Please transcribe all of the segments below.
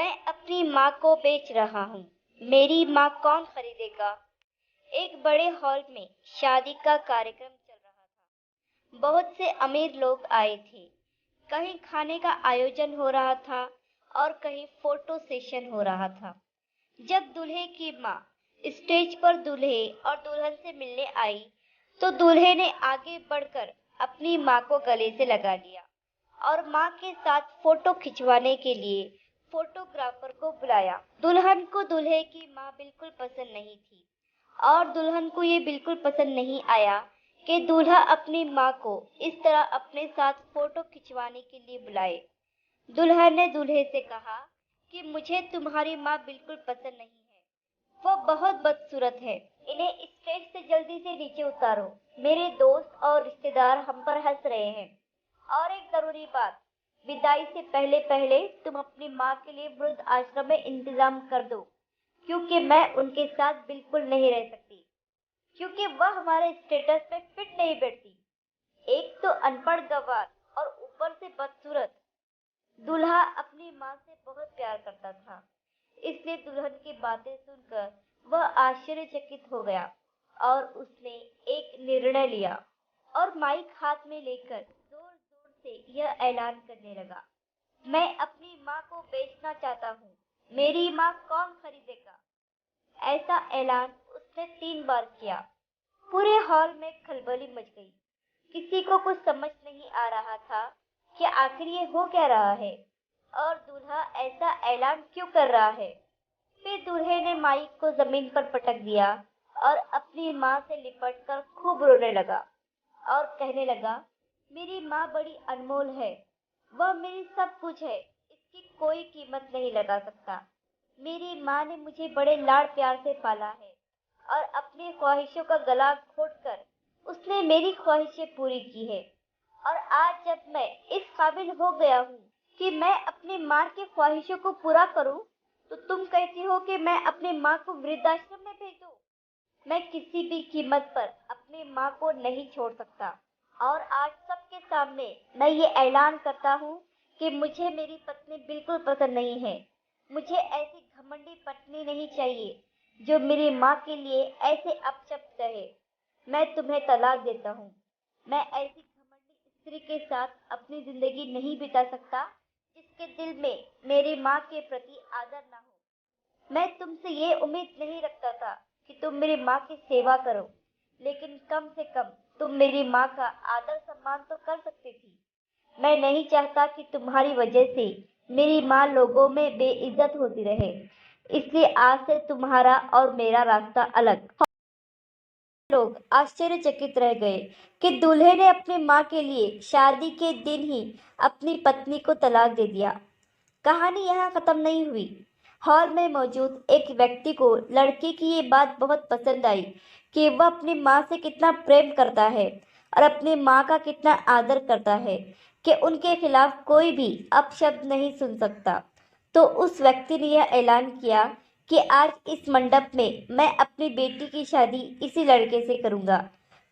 मैं अपनी माँ को बेच रहा हूँ। मेरी माँ कौन खरीदेगा? एक बड़े हॉल में शादी का कार्यक्रम चल रहा था। बहुत से अमीर लोग आए थे। कहीं खाने का आयोजन हो रहा था और कहीं फोटो सेशन हो रहा था। जब दूल्हे की माँ स्टेज पर दूल्हे और दुल्हन से मिलने आई, तो दूल्हे ने आगे बढ़कर अपनी माँ को गले से लगा लिया और माँ के साथ फोटो खिंचवाने के लिए फोटोग्राफर को बुलाया। दुल्हन को दूल्हे की माँ बिल्कुल पसंद नहीं थी और दुल्हन को ये बिल्कुल पसंद नहीं आया कि दूल्हा अपनी माँ को इस तरह अपने साथ फोटो खिंचवाने के लिए बुलाए। दुल्हन ने दूल्हे से कहा कि मुझे तुम्हारी माँ बिल्कुल पसंद नहीं है, वो बहुत बदसूरत है। इन्हें स्टेज से जल्दी से नीचे उतारो। मेरे दोस्त और रिश्तेदार हम पर हंस रहे हैं। और एक जरूरी बात, विदाई से पहले पहले तुम अपनी माँ के लिए वृद्ध आश्रम में इंतजाम कर दो, क्योंकि मैं उनके साथ बिल्कुल नहीं रह सकती, क्योंकि वह हमारे स्टेटस में फिट नहीं बैठती। एक तो अनपढ़ गवार और ऊपर से बदसूरत। दूल्हा अपनी माँ से बहुत प्यार करता था, इसलिए दुल्हन की बातें सुनकर वह आश्चर्यचकित हो गया और उसने एक निर्णय लिया और माइक हाथ में लेकर जोर जोर से यह ऐलान करने लगा, मैं अपनी माँ को बेचना चाहता हूँ। मेरी माँ कौन खरीदेगा? ऐसा ऐलान उसने 3 बार किया। पूरे हॉल में खलबली मच गई। किसी को कुछ समझ नहीं आ रहा था कि आखिर ये हो क्या रहा है और दूल्हा ऐसा ऐलान क्यों कर रहा है। फिर दूल्हे ने माइक को जमीन पर पटक दिया और अपनी माँ से लिपटकर खूब रोने लगा और कहने लगा, मेरी माँ बड़ी अनमोल है, वह मेरी सब कुछ है, इसकी कोई कीमत नहीं लगा सकता। मेरी माँ ने मुझे बड़े लाड़ प्यार से पाला है और अपनी ख्वाहिशों का गला घोटकर उसने मेरी ख्वाहिशें पूरी की है। और आज जब मैं इस काबिल हो गया हूँ कि मैं अपनी माँ की ख्वाहिशों को पूरा करूँ, तो तुम कहती हो कि मैं अपनी माँ को वृद्धाश्रम में भेज दूँ। मैं किसी भी कीमत पर अपनी माँ को नहीं छोड़ सकता। और आज सबके सामने मैं ये ऐलान करता हूँ कि मुझे मेरी पत्नी बिल्कुल पसंद नहीं है। मुझे ऐसी घमंडी पत्नी नहीं चाहिए जो मेरी माँ के लिए ऐसे अपशब्द कहे। मैं तुम्हें तलाक देता हूँ। मैं ऐसी घमंडी स्त्री के साथ अपनी जिंदगी नहीं बिता सकता जिसके दिल में मेरी माँ के प्रति आदर ना हो। मैं तुमसे ये उम्मीद नहीं रखता था कि तुम मेरी माँ की सेवा करो, लेकिन कम से कम तुम मेरी माँ का आदर सम्मान तो कर सकती थी। मैं नहीं चाहता कि तुम्हारी वजह से मेरी माँ लोगों में बेइज्जत होती रहे, इसलिए आज से तुम्हारा और मेरा रास्ता अलग। लोग आश्चर्यचकित रह गए कि दूल्हे ने अपनी माँ के लिए शादी के दिन ही अपनी पत्नी को तलाक दे दिया। कहानी यहाँ खत्म नहीं हुई। हॉल में मौजूद एक व्यक्ति को लड़के की ये बात बहुत पसंद आई कि वह अपनी माँ से कितना प्रेम करता है और अपनी माँ का कितना आदर करता है कि उनके खिलाफ कोई भी अपशब्द नहीं सुन सकता। तो उस व्यक्ति ने यह ऐलान किया कि आज इस मंडप में मैं अपनी बेटी की शादी इसी लड़के से करूँगा,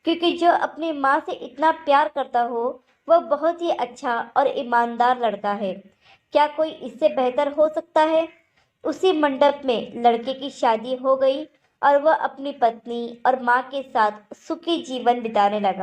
क्योंकि जो अपनी माँ से इतना प्यार करता हो वह बहुत ही अच्छा और ईमानदार लड़का है। क्या कोई इससे बेहतर हो सकता है? उसी मंडप में लड़के की शादी हो गई और वह अपनी पत्नी और माँ के साथ सुखी जीवन बिताने लगा।